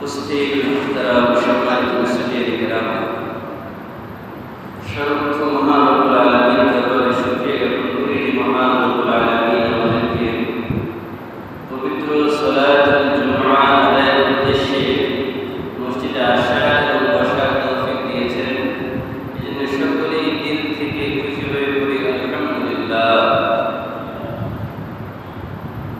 উপস্থিত তারা সম্মানিত মুসলিম কেরাম, সর্বপ্রথম মহান রব্বুল আলামিন দরবারে শুকরিয়া জ্ঞাপন করি। মহান রব্বুল আলামিন আমাদেরকে পবিত্র সালাতুল জুমআ আদায়ের উদ্দেশ্যে মসজিদে আসার এবং বসার তৌফিক দিয়েছেন। এজন্য সকলেই দিল থেকে খুশি হয়ে পড়ি আলহামদুলিল্লাহ।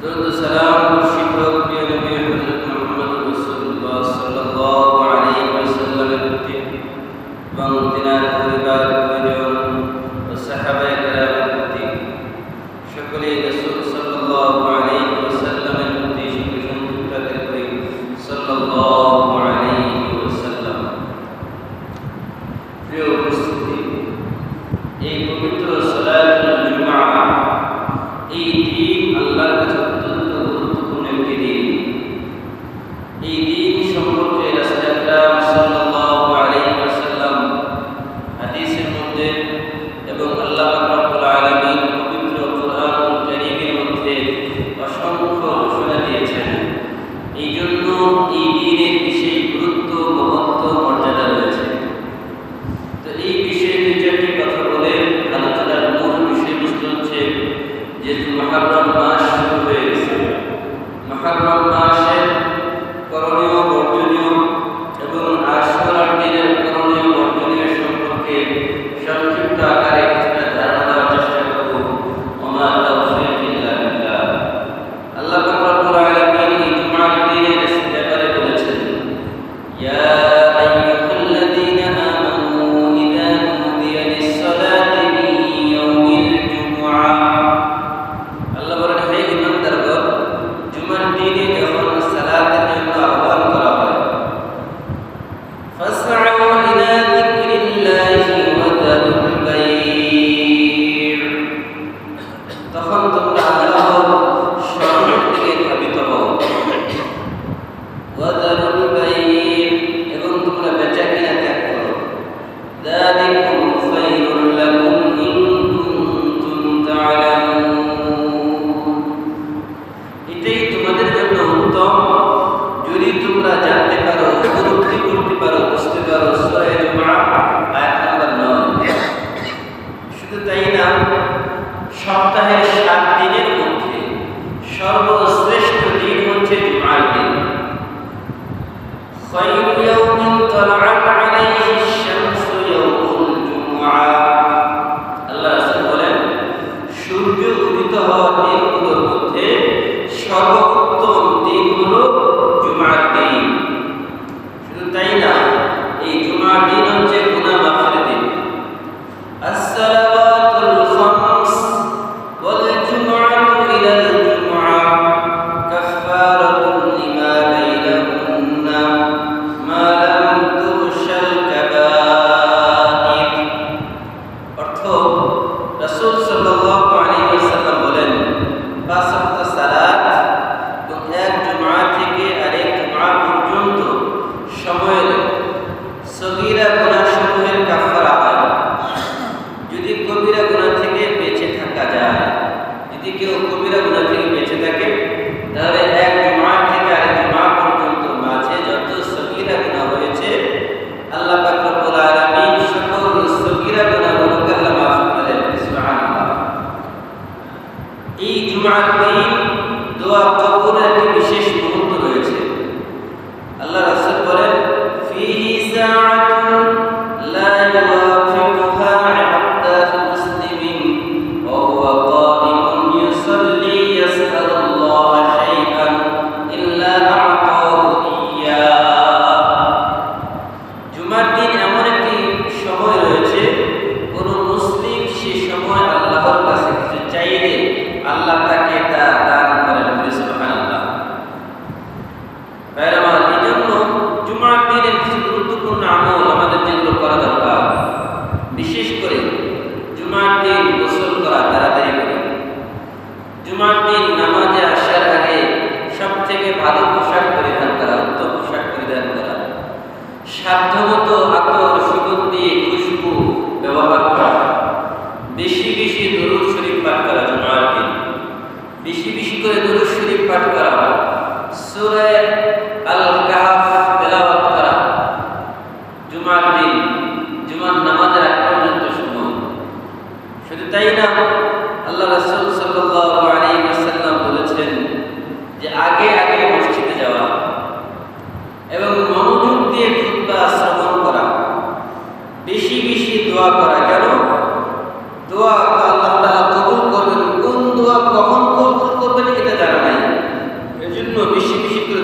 দরুদ সালাম শিক্ষক প্রিয় নবী হযরত মুহাম্মদ রাসূলুল্লাহ সাল্লাল্লাহু আলাইহি ওয়াসাল্লামের প্রতি এবং তিনার পরিবার পরিজন ও সাহাবায়ে কেরামের প্রতি, সকলেই রাসূল সাল্লাল্লাহু আলাইহি ওয়াসাল্লামের প্রতি সন্তুষ্ট করি সাল্লাল্লাহু আলাইহি ওয়াসাল্লাম। প্রিয় উপস্থিতি, এই পবিত্র সালাতুল জুমআ এই দিন আল্লাহর কাছে অত্যন্ত গুরুত্বপূর্ণ একটি দিন। এই দিন সম্পর্কে রাসূল আকরাম সাল্লাল্লাহু আলাইহি ওয়াসাল্লাম হাদিসের মধ্যে এবং আল্লাহ পাক রব্বুল আলামিন পবিত্র কোরআনুল কারীমের মধ্যে অসংখ্য ঘোষণা দিয়েছেন। এই জন্য এই দিনের বিশেষ গুরুত্ব, মহত্ব, মর্যাদা রয়েছে। তো এই বিষয়ে দুই চারটি কথা বলে আলোচনার মূল বিষয়বস্তু হচ্ছে, যেহেতু মুহররম মাস শুরু হয়ে গেছে, মুহররম মাসের করণীয় বর্জনীয় এবং আশুরার দিনের করণীয় বর্জনীয় সম্পর্কে সংক্ষিপ্ত আকারে কিছুটা ধারণা দেওয়ার চেষ্টা করব। ওমা তাওফীক ইল্লা বিল্লাহ। আল্লাহ পাক রব্বুল আলামিন এই জুমআর দিনের ব্যাপারে বলেছেন, ইয়া আইয়ুহাল্লাযীনা আমানু ইযা নুদিয়া লিস-সালাতি মিন ইয়াউমিল জুমআ। আল্লাহ বলেন, হে ঈমানদারগণ, জুমার দিনে যখন সালাতের জন্য আহ্বান করা হয়, ফাসআউ ইলা যিকরিল্লাহি ওয়া যারুল বাই'আ, তখন তোমরা আল্লাহর স্মরণের দিকে ধাবিত হও। ওয়া যারুল বাই'আ, এবং তোমরা বেচাকেনা ত্যাগ করো। যালিকুম খায়রুল লাকুম ইন কুনতুম তা'লামুন, এটাই তোমাদের জন্য উত্তম যদি তোমরা জানতে পারো, উপলব্ধি করতে পারো, বুঝতে পারো। সূরা জুমআ আয়াত নাম্বার 9। শুধু তাই না, সপ্তাহের 7 দিনের মধ্যে সর্বশ্রেষ্ঠ দিন হচ্ছে জুমআর দিন। খায়রু ইয়াউমিন তালাআত আলাইহি আশ-শামসু ইয়াউমুল জুমআ। আল্লাহ রাসূল বলেন, সূর্য উদিত হওয়ার দিনগুলোর মধ্যে সর্বোত্তম দিন হলো জুমআর দিন। শুধু তাই না, এই জুমআর দিন হচ্ছে গুনাহ মাফের দিন। as-salawatul khams wal jum'atu ila al-jum'ah kaffaratun lima bainahunna ma lam tushal kaba'ir। অর্থ, রাসূল সাল্লাল্লাহু আলাইহি ওয়াসাল্লাম বলেন, 5 ওয়াক্ত সালাত এবং এক জুমআ থেকে আরেক জুমআ পর্যন্ত সময়ের সগীরা গুনাহ সমূহের কাফারা হয়। যদি কবিরা গুনাহ থেকে বেঁচে থাকা যায়, যদি কেউ কবিরা গুনাহ থেকে বেঁচে থাকে, তাহলে এক জুমআ থেকে আরেক জুমআ পর্যন্ত মাঝে যত সগীরা গুনাহ হয়েছে, আল্লাহ পাক রব্বুল আলামিন সকল সগীরা গুনাহগুলোকে আল্লাহ মাফ করে দেন। সুবহানাল্লাহ। এই জুমআর দিন দোয়া কবুলের একটি বিশেষ মুহূর্ত রয়েছে। আল্লাহ রাসূল বলেন, ফিহি সাআতুন লা ইউওয়াফিকুহা আবদু মুসলিমিন ওয়া হুয়া কাইমুন ইউসাল্লি ইয়াসআলুল্লাহ শাইআন ইল্লা আ'তাহু ইয়্যা। জুমার দিন এমন একটি সময় রয়েছে, কোন মুসলিম সে সময় আল্লাহর কাছে কিছু চাইলে আল্লাহ তাকে তা দান করেন। সুবহানাল্লাহ। ভাইরা আমার, এই জন্য জুমার দিনের কিছু গুরুত্বপূর্ণ আমল আমাদের যেগুলো করা দরকার। বিশেষ করে জুমার দিন গোসল করা, তাড়াতাড়ি করে। জুমার দিন নামাজে আসার আগে সব থেকে ভালো পোশাক পরিধান করা, উত্তম পোশাক পরিধান করা। সাধ্যমতো আতর, সুগন্ধি, খুশবু ব্যবহার করা। বেশি বেশি দরুদ শরীফ পাঠ করা জুমার দিন। বেশি বেশি করে দরুদ শরীফ পাঠ করা। সূরা আল-কাহফ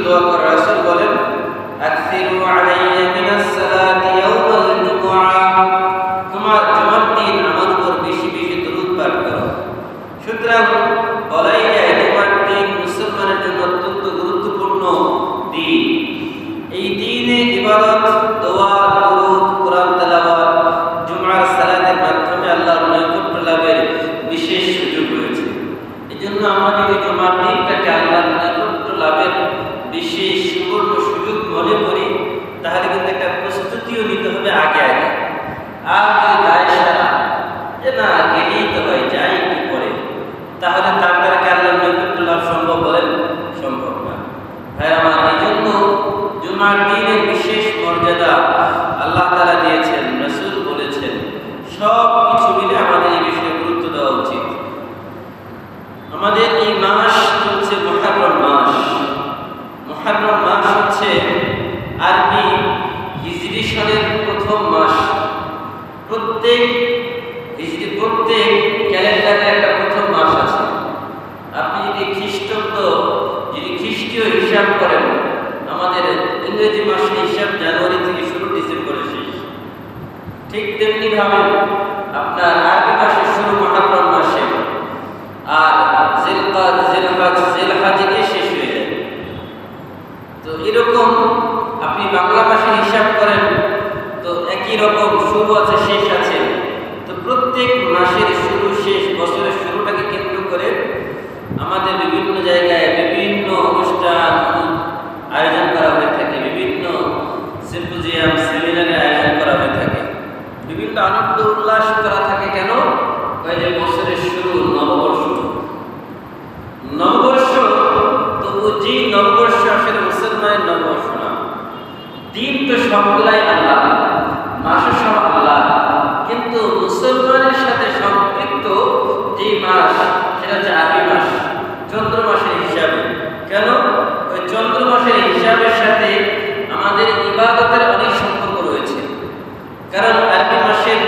দোয়া করে। রাসূল বলেন, আকসিরু আলাইয়া মিনাস সালাতি ইয়াওমাল জুমআহ, তোমার জুমার দিন আমার উপর বেশি বেশি দরুদ পাঠ করো। সুতরাং বলাই যায় জুমার দিন মুসলমানের জন্য অত্যন্ত গুরুত্বপূর্ণ দিন। এই দিনে ইবাদত, দোয়া, দুরূদ, কোরআন তেলাওয়াত, জুমার সালাতের মাধ্যমে আল্লাহর নৈকট্য লাভের বিশেষ সুযোগ রয়েছে। এজন্য আমরা যদি জুমার দিনটাকে আল্লাহর নৈকট্য লাভের বিশেষ সুবর্ণ সুযোগ মনে করি, তাহলে কিন্তু একটা প্রস্তুতিও নিতে হবে আগে আগে। আর যদি দায় সারা যে না গেলেই তো হয়, যাই একটু পরে, তাহলে তার দ্বারা কি আল্লাহর নৈকট্য লাভ সম্ভব? বলেন সম্ভব না। ভাই আমার, এই জন্য জুমার দিনের বিশেষ মর্যাদা আল্লাহ তাআলা দিয়েছেন, রাসূল বলেছেন। সব কিছু মিলে আমাদের এই বিষয়ে গুরুত্ব দেওয়া উচিত। আমাদের এই মাস হচ্ছে মুহররম মাস। মুহররম মাস হচ্ছে আরবি হিজরি সনের প্রথম মাস। প্রত্যেক ক্যালেন্ডারে একটা প্রথম মাস আছে। আপনি যদি খ্রিস্টীয় হিসাব করেন, আমাদের ইংরেজি মাসের হিসাব জানুয়ারি থেকে শুরু, ডিসেম্বরে শেষ। ঠিক তেমনি ভাবে আপনার আরবি মাসের শুরু মুহররম মাসে, আর জিলহজ গিয়ে শেষ হয়ে যায়। তো এরকম আপনি বাংলা মাসের হিসাব করেন, তো একই রকম শুরু আছে, শেষ আছে। তো প্রত্যেক মাসের শুরু শেষ, বছরের শুরুটাকে কেন্দ্র করে আমাদের বিভিন্ন জায়গায় বিভিন্ন অনুষ্ঠান আয়োজন করা হয়ে থাকে, বিভিন্ন সিম্পোজিয়াম, সেমিনারের আয়োজন করা হয়ে থাকে, বিভিন্ন আনন্দ উল্লাস করা থাকে। কেন? ওই যে বছরের শুরু, নববর্ষ। তো যে নববর্ষ আসলে মুসলমানের নববর্ষ না। দিন তো সবগুলাই আল্লাহ, মাসও সব আল্লাহ, কিন্তু মুসলমানের সাথে সম্পৃক্ত যে মাস সেটা হচ্ছে আরবি মাস, চন্দ্র মাসের হিসাবে। কেন? ওই চন্দ্র মাসের হিসাবের সাথে আমাদের ইবাদতের অনেক সম্পর্ক রয়েছে। কারণ আরবি মাসের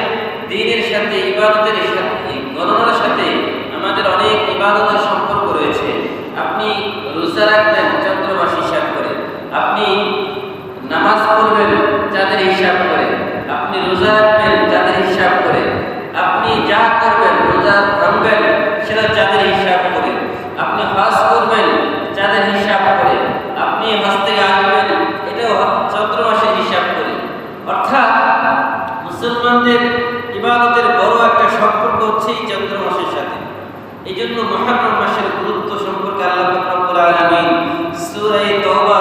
দিনের সাথে, ইবাদতের সাথে, গণনার সাথে আমাদের অনেক ইবাদতের সম্পর্ক রয়েছে। আপনি রোজা রাখবেন চন্দ্র মাস হিসাব করে, আপনি নামাজ পড়বেন চাঁদের হিসাব করে, আপনি রোজা রাখবেন চাঁদের হিসাব করে, আপনি যা করবেন, রোজা ভাঙবেন সেটা চাঁদের হিসাব করে, আপনি হজ করবেন চাঁদের হিসাব করে, আপনি হজ থেকে আসবেন এটাও চন্দ্র মাসের হিসাব করে। অর্থাৎ মুসলমানদের ইবাদতের বড় একটা সম্পর্ক হচ্ছে এই চন্দ্র মাসের সাথে। এই জন্য মুহররম মাসের গুরুত্ব সম্পর্কে আল্লাহ রাব্বুল আলামিন সূরা তাওবা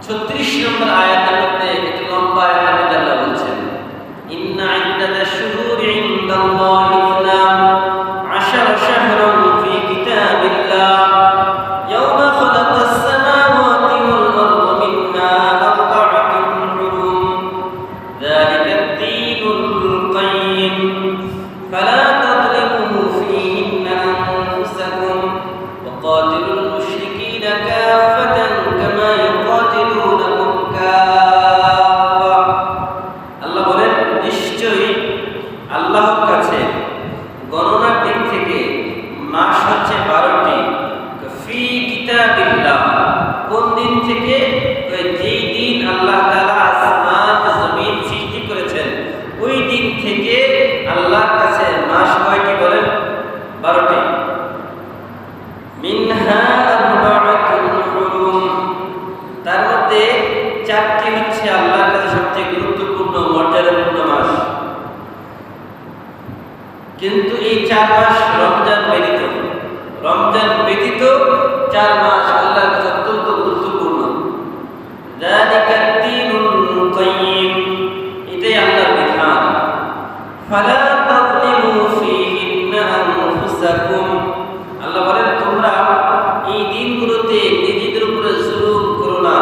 36 নম্বর আয়াতের মধ্যে, একটি লম্বা আয়াতের মধ্যে আল্লাহ বলছেন, ইন্না ইদ্দাতাশ শুহুরি ইনদাল্লাহি ইসনা আশারা শাহরান ফি কিতাবিল্লাহ ইয়াওমা খালাকাস সামাওয়াতি ওয়াল আরদা মিনহা আরবা'তুন হুরুম যালিকা আদ-দীনুল কাইয়্যিম ফালা তাযলিমু ফীহিন্না আনফুসাকুম ওয়া কাতিলুল মুশরিকিনা কাফাতান কামা ইউকাতিলুনাকুম কাফা। আল্লাহ বলেন, নিশ্চয়ই আল্লাহর কাছে গণনার দিক থেকে মাস হচ্ছে 12টি। ফি কিতাবিল্লাহ, কোন দিন থেকে? ওই যেই দিন আল্লাহ তাআলা আসমান জমিন সৃষ্টি করেছেন, ওই দিন থেকে আল্লাহর কাছে মাস কয়টি? বলেন 12টি। মিনহা আরবা'তুন হুরুম, তার মধ্যে 4টি হচ্ছে আল্লাহর কাছে সবচেয়ে গুরুত্বপূর্ণ, মর্যাদাপূর্ণ মাস। কিন্তু এই 4 মাস রমজান ব্যতীত 4 মাস আল্লাহর কাছে অত্যন্ত গুরুত্বপূর্ণ। যালিকা আদ-দীনুল কাইয়্যিম, এটাই আল্লাহর বিধান। ফালা তাযলিমু ফীহিন্না আনফুসাকুম, আল্লাহ বলেন তোমরা এই দিনগুলোতে নিজেদের উপরে জুলুম করো না।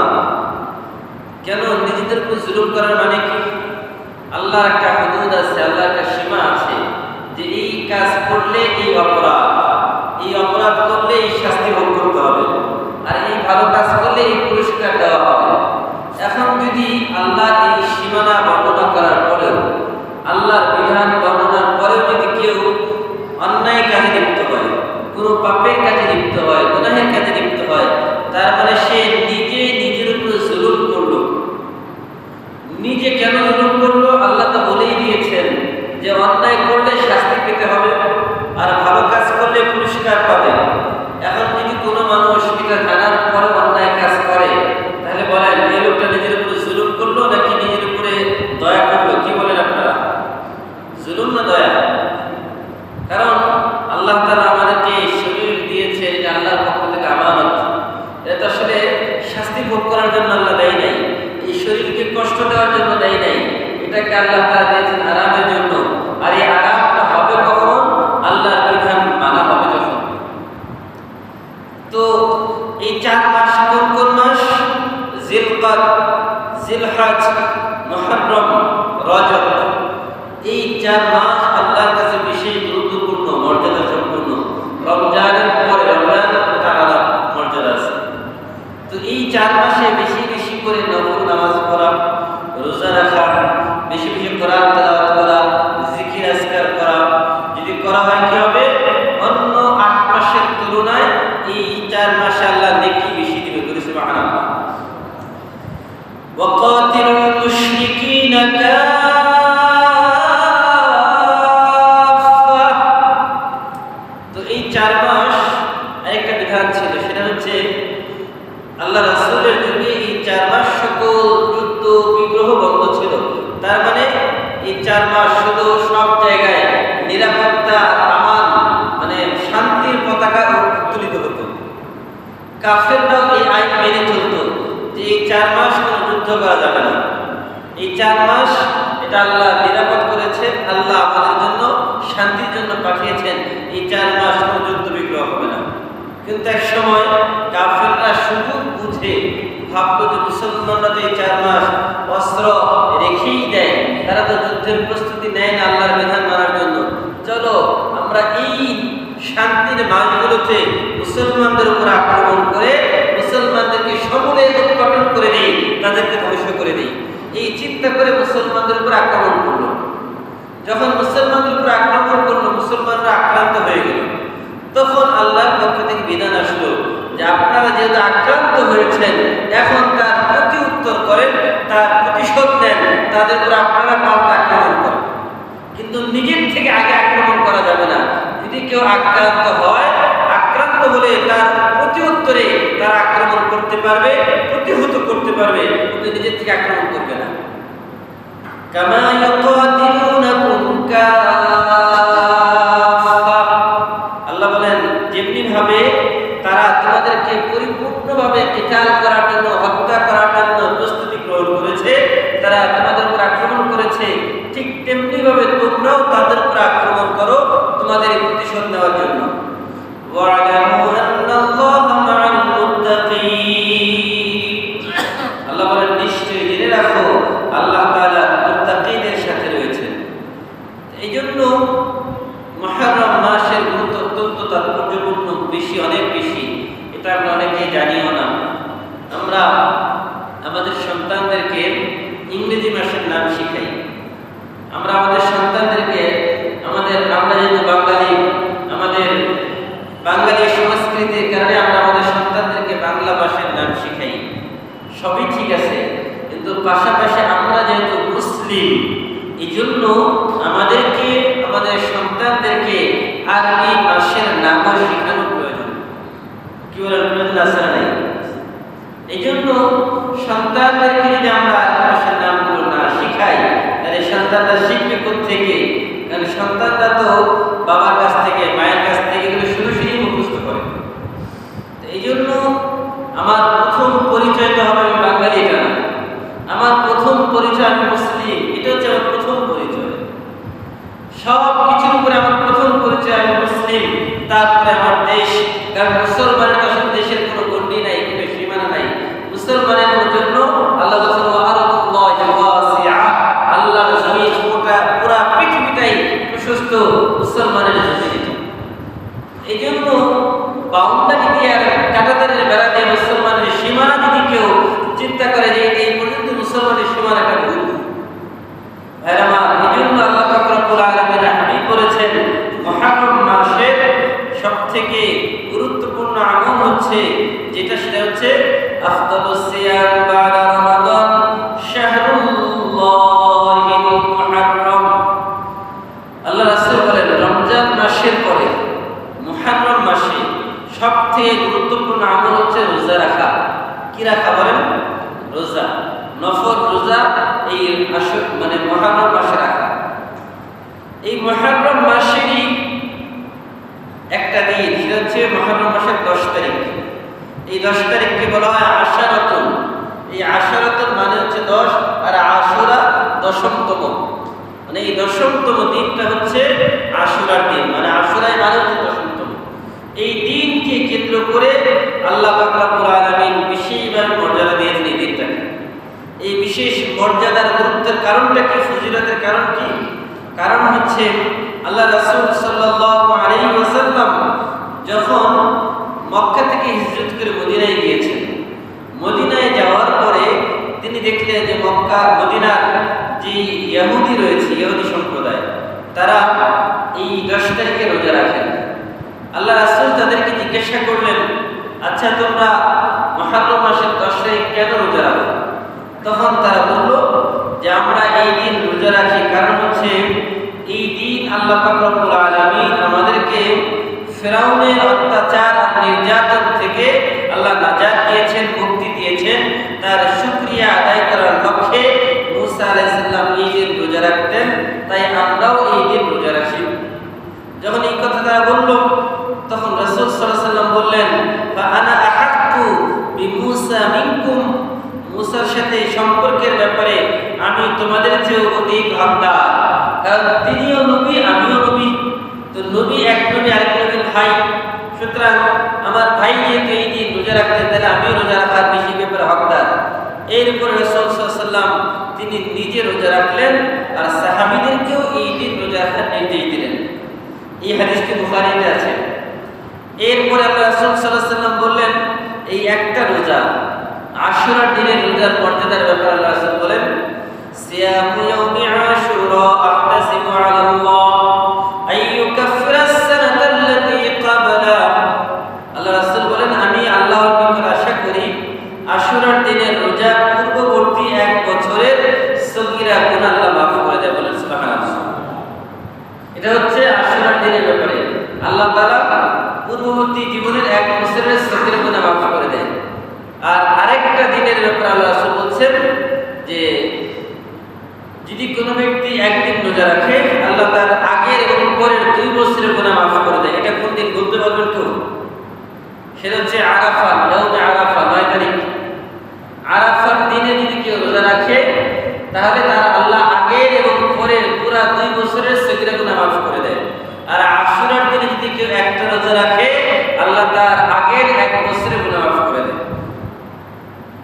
কেন নিজেদের উপর জুলুম করার মানে কি? আল্লাহর একটা হুদুদ আছে, আল্লাহর একটা সীমা আছে, যে এই কাজ করলে এই অপরাধ করলে এই শাস্তি ভোগ করতে হবে, আর এই ভালো কাজ করলে এই পুরস্কার দেওয়া হবে। এখন যদি আল্লাহ এই সীমানা বর্ণনা করার পরেও, আল্লাহর বিধান বর্ণনার পরেও যদি কেউ অন্যায় কাজে লিপ্ত হয়, কোনো পাপের কাজে লিপ্ত হয়, গুনাহের কাজে লিপ্ত হয়, তার মানে সে জন্য আল্লাহ দেয় নাই, এই শরীরকে কষ্ট দেওয়ার জন্য দেয় নাই, এটাকে আল্লাহ তাআলা দিয়েছেন আরামের জন্য। আর এই আরামটা হবে কখন? আল্লাহর বিধান মানা হবে যখন। তো এই 4 মাস কোন কোন মাস? জিলকাদ, জিলহজ, মুহররম, রজব। এই 4 মাস আল্লাহর কাছে বিশেষ গুরুত্বপূর্ণ, মর্যাদা সম্পন্ন। রমজানের পরে রমজান তার আলাদা মর্যাদা আছে। তো এই 4 মাসে বেশি বেশি করে নফল নামাজ পড়া, রোজা রাখা, বেশি বেশি কোরআন তেলাওয়াত করা, জিকির আজকার করা, যদি করা হয় কি হবে? অন্য 8 মাসের তুলনায় এই 4 মাসে আল্লাহ নেকি বেশি দিবে। বলে সুবহানাল্লাহ। ওয়াকাতিলুল মুশরিকিনা কাফা। তো এই 4 মাস আরেকটা বিধান ছিল, সেটা হচ্ছে আল্লাহ রাসূলের যুগে এই 4 মাস সকল যুদ্ধ বিগ্রহ বন্ধ ছিল। তার মানে এই 4 মাস শুধু সব জায়গায় নিরাপত্তা, আমান, মানে শান্তির পতাকা উত্তোলিত হতো। কাফেররাও এই আইন মেনে চলতো যে এই 4 মাস কোনো যুদ্ধ করা যাবে না। এই 4 মাস এটা আল্লাহ নিরাপদ করেছেন, আল্লাহ আমাদের জন্য শান্তির জন্য পাঠিয়েছেন। এই 4 মাস কোনো যুদ্ধ বিগ্রহ হবে না। কিন্তু এক সময় কাফেররা সুযোগ বুঝে ভাবলো যে মুসলমানরা তো এই 4 মাস অস্ত্র রেখেই দেয়, তারা তো যুদ্ধের প্রস্তুতি নেয় না আল্লাহর বিধান মানার জন্য, চলো আমরা এই শান্তির মাসগুলোতে মুসলমানদের উপর আক্রমণ করে মুসলমানদেরকে সমূলে উৎপাটন করে দিই, তাদেরকে ধ্বংস করে দিই। এই চিন্তা করে মুসলমানদের উপর আক্রমণ করলো। যখন মুসলমানদের উপর আক্রমণ করলো, মুসলমানরা আক্রান্ত হয়ে গেল। তখন আল্লাহর পক্ষ থেকে বিধান আসলো যে আপনারা যেহেতু আক্রান্ত হয়েছেন, এখন তার প্রতি উত্তর করেন, তার প্রতিশোধ নেন, তাদের উপর আপনারা পাল্টা আক্রমণ করেন। কিন্তু নিজের থেকে আগে আক্রমণ করা যাবে না। যদি কেউ আক্রান্ত হয়, আক্রান্ত হলে তার প্রতি উত্তরে তারা আক্রমণ করতে পারবে, প্রতিহত করতে পারবে, কিন্তু নিজের থেকে আক্রমণ করবে না। কামা ইয়াকাতিলুনাকুম কাফা। আল্লাহ বলেন যেমনি ভাবে তারা তোমাদেরকে পরিপূর্ণভাবে কিতাল করার জন্য, হত্যা করার জন্য প্রস্তুতি গ্রহণ করেছে, তারা তোমাদের উপর আক্রমণ করেছে, ঠিক তেমনি ভাবে তোমরাও তাদের উপর আক্রমণ করো তোমাদের প্রতিশোধ নেওয়ার জন্য। ওয়া'লামু আন্নাল্লাহা মা'আল মুত্তাকিন। আল্লাহ বলেন নিশ্চয়ই জেনে রাখো আল্লাহ তাআলা মুত্তাকিদের সাথে রয়েছেন। এই জন্য মুহররম মাসের গুরুত্ব অত্যন্ত তাৎপর্যপূর্ণ, বেশি, অনেক বেশি। এটা আমরা অনেকেই জানিও না। আমরা আমাদের সন্তানদেরকে ইংরেজি মাসের নাম শিখাই। আমরা আমাদের সন্তানদেরকে আমরা যেহেতু বাঙালি, আমাদের বাঙালি সংস্কৃতির কারণে আমরা আমাদের সন্তানদেরকে বাংলা মাসের নাম শিখাই। সবই ঠিক আছে, কিন্তু পাশাপাশি আমরা যেহেতু মুসলিম, এই জন্য আমাদেরকে আমাদের সন্তানদেরকে আরবি মাসের নামও শেখানো প্রয়োজন। কি বলেন, প্রয়োজন আছে না? নাই। এই জন্য সন্তানদেরকে যদি আমরা আরবি মাসের নামগুলো না শিখাই, তাহলে সন্তানরা শিখবে কোত্থেকে? কারণ সন্তানরা তো বাবার কাছ থেকে, মায়ের কাছ থেকে এগুলো শুধু শুধুই মুখস্থ করে। এই জন্য আমার প্রথম পরিচয়টা হবে আমি বাঙালি, এটা না। আমার প্রথম পরিচয় আমি মুসলিম, এটা হচ্ছে আমার প্রথম পরিচয়। সব কিছুর উপরে আমার প্রথম পরিচয় আমি মুসলিম, তারপরে আমার দেশ। কারণ মুসলমানের তো আসলে দেশের কোনো গণ্ডি নাই, কোনো সীমানা নাই। মুসলমানের জন্য আল্লাহ বলেছেন ওয়া'আরদুল্লাহি ওয়াসিআ, আল্লাহর জমিন পুরা পৃথিবীটাই প্রশস্ত মুসলমানের জন্য। এই জন্য বাউন্ডারি দিয়ে আর কাঁটাতারের বেড়া দিয়ে মুসলমানের সীমানা যদি কেউ চিন্তা করে যে এই পর্যন্ত মুসলমানের সীমানাটা ভুল, ভাইরা আমার, এই জন্য আল্লাহ পাক রব্বুল আলামিন হাবিব বলেছেন মুহররম মাসের সবথেকে গুরুত্বপূর্ণ আমল হচ্ছে যেটা, সেটা হচ্ছে আফদালুস সিয়াম বা'দা রমাদান শাহরুল্লাহিল মুহররম। আল্লাহ রাসূল বলেন রমজান মাসের পরে মুহররম মাসে সবথেকে গুরুত্বপূর্ণ আমল হচ্ছে রোজা রাখা। কি রাখা বলেন? রোজা, নফল রোজা। এই মানে মুহররম মাসে রাখা। এই মুহররম মাসেরই একটা দিন, সেটা হচ্ছে মুহররম মাসের 10 তারিখ। এই 10 তারিখকে বলা হয় আশারাতুন। হচ্ছে আশুরার দিন, মানে আশুরায় মানে হচ্ছে 10তম। এই দিনকে কেন্দ্র করে আল্লাহ পাক রব্বুল আলামিন বিশেষভাবে মর্যাদা দিয়েছেন এই দিনটাকে। এই বিশেষ মর্যাদার গুরুত্বের কারণটা কি, ফজিলতের কারণ কি? কারণ হচ্ছে আল্লাহ রাসূল সাল্লাল্লাহু আলাইহি ওয়াসাল্লাম যখন মক্কা থেকে হিজরত করে মদিনায় গিয়েছেন, মদিনায় যাওয়ার পরে তিনি দেখলেন যে মক্কা মদিনার যে ইহুদি রয়েছে, ইহুদি সম্প্রদায়, তারা এই 10 তারিখে রোজা রাখেন। আল্লাহ রাসূল তাদেরকে জিজ্ঞাসা করলেন, আচ্ছা তোমরা মুহররম মাসের 10 তারিখ কেন রোজা রাখো? তখন তারা বলল যে আমরা এই দিন রোজা রাখি কারণ হচ্ছে এই দিন আল্লাহ পাক রব্বুল আলামিন আমাদেরকে ফিরাউনের অত্যাচার আর নির্যাতন থেকে আল্লাহ নাজাত দিয়েছেন, মুক্তি দিয়েছেন। তার শুকরিয়া আদায় করার লক্ষ্যে মুসা আলাইহিস সালাম এই দিন রোজা রাখতেন, তাই আমরাও এই দিন রোজা রাখি। যখন এই কথা তারা বলল, তখন রাসূল সাল্লাল্লাহু আলাইহি ওয়াসাল্লাম বললেন, ফা আনা আহাক্কু বিমুসা মিনকুম, মুসার সাথে সম্পর্কের ব্যাপারে আমি তোমাদের চেয়ে অধিক হকদার, কারণ তিনিও নবী আমিও নবী। তো নবী এক নবী আরেক নবীর ভাই, সুতরাং আমার ভাই যেহেতু এই দিন রোজা রাখতেন, তাহলে আমিও রোজা রাখার বেশি ব্যাপারে হকদার। এরপর রাসূল সাল্লাল্লাহু আলাইহি ওয়াসাল্লাম তিনি নিজে রোজা রাখলেন আর সাহাবীদেরকেও এই দিন রোজা রাখার নির্দেশ দিলেন। এই হাদিসটি বুখারীতে আছে। এরপর আল্লাহ রাসূল সাল্লাল্লাহু আলাইহি ওয়াসাল্লাম বললেন, এই একটা রোজা আশুরার দিনের রোজার মর্যাদার ব্যাপারে আল্লাহ রাসূল বলেন, সিয়ামু ইয়াউমি আশুরা আহতাসিবু আলাল্লাহ আইয়ুকাফিরা আস-সানাতা আল্লাতী ক্বাবলা। আল্লাহ রাসূল বলেন, আমি আল্লাহর নিকট আশা করি আশুরার দিনের রোজা পূর্ববর্তী 1 বছরের সগীরা গুনাহ আল্লাহ মাফ করে দেয়। বলেন সুবহানাল্লাহ। এটা হচ্ছে আশুরার দিনের ব্যাপারে আল্লাহ তাআলা পূর্ববর্তী জীবনের 1 বছরের সগীরা গুনাহ মাফ করে দেয়। আর আরেকটা দিনের ব্যাপারে আল্লাহ রাসূল বলছেন যে যদি কোনো ব্যক্তি একদিন রোজা রাখে, আল্লাহ তার আগের এবং পরের 2 বছরের গুনাহ মাফ করে দেয়। এটা কোন দিন বলতে পারবেন কেউ? সেটা হচ্ছে আরাফা, ইয়াউমে আরাফা, 9 তারিখ। আরাফার দিনে যদি কেউ রোজা রাখে, তাহলে তার আল্লাহ আগের এবং পরের পুরা 2 বছরের সগীরা গুনাহ মাফ করে দেয়। আর আশুরার দিনে যদি কেউ একটা রোজা রাখে, আল্লাহ তার আগের 1 বছরের গুনাহ মাফ করে দেয়।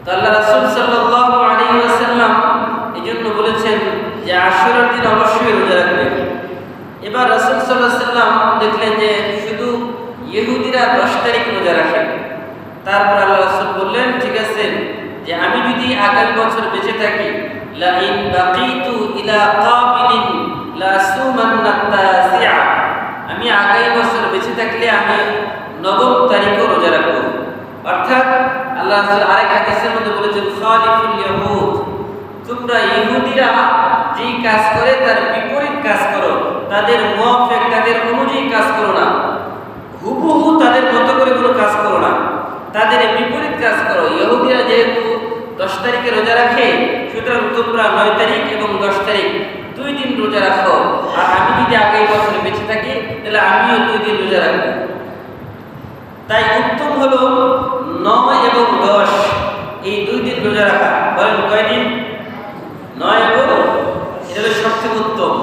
তো আল্লাহ রাসূল সাল্লাল্লাহু আলাইহি ওয়াসাল্লাম এইজন্য বলেছেন যে আশুরার দিন অবশ্যই রোজা রাখবেন। এবার রাসূল সাল্লাল্লাহু আলাইহি ওয়াসাল্লাম দেখলেন যে শুধু ইহুদিরা 10 তারিখ রোজা রাখে। তারপর আল্লাহ রাসূল বললেন, ঠিক আছে, যে আমি যদি আগামী বছর বেঁচে থাকি, লা ইন বাকিতু ইলা কাবিলিন লা সুমান্না তাসিআ, আমি আগামী বছর বেঁচে থাকলে আমি 9 তারিখও রোজা রাখব। অর্থাৎ আল্লাহ রাসূল আরেক হাদিসের মধ্যে বলেছেন, খালিফুল ইয়াহুদ, তোমরা ইহুদিরা যেই কাজ করে তার বিপরীত কাজ করো, তাদের মুওয়াফিক, তাদের অনুযায়ী কাজ করো না, হুবহু তাদের মতো করে কোনো কাজ করো না, তাদের বিপরীত কাজ করো। ইহুদিরা যেহেতু 10 তারিখে রোজা রাখে, সুতরাং তোমরা 9 তারিখ এবং 10 তারিখ 2 দিন রোজা রাখো। আর আমি যদি আগামী বছর বেঁচে থাকি, তাহলে আমিও 2 দিন রোজা রাখবো। তাই উত্তম হলো 9 এবং 10 এই 2 দিন রোজা রাখা। বলেন কয় দিন? 9 এবং, এটা হলো সবথেকে উত্তম।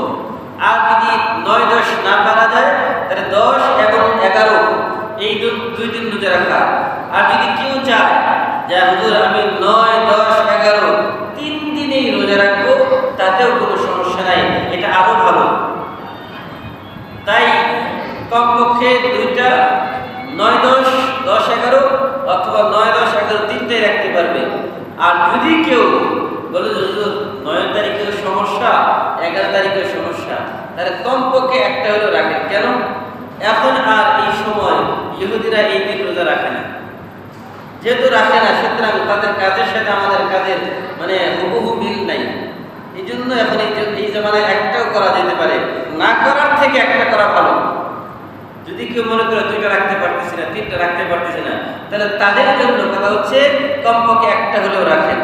আর যদি 9, 10 না পারা যায়, তাহলে 10 এবং 11 এই 2 দিন রোজা রাখা। আর যদি কেউ চায় যে হুজুর আমি 9, 10, 11 3 দিনেই রোজা রাখবো, তাতেও কোনো সমস্যা নাই, এটা আরো ভালো। তাই কমপক্ষে 2টা 9, 10, 10, 11 অথবা 9, 10, 11 3টাই রাখতে পারবে। আর যদি কেউ বলে হুজুর 9 তারিখের সমস্যা, 11 তারিখের সমস্যা, তাহলে কমপক্ষে একটা হলেও রাখেন। কেন? এখন আর এই সময় ইহুদিরা এই দিন রোজা রাখে না, যেহেতু রাখে না, সুতরাং তাদের কাজের সাথে আমাদের কাজের মানে হুবহু মিল নাই। এই জন্য এখন এই জামানায় একটাও করা যেতে পারে, না করার থেকে একটা করা ভালো। যদি কেউ মনে করে 2টা রাখতে পারতেছি না, 3টা রাখতে পারতেছি না, তাহলে তাদের জন্য কথা হচ্ছে কমপক্ষে একটা হলেও রাখেন।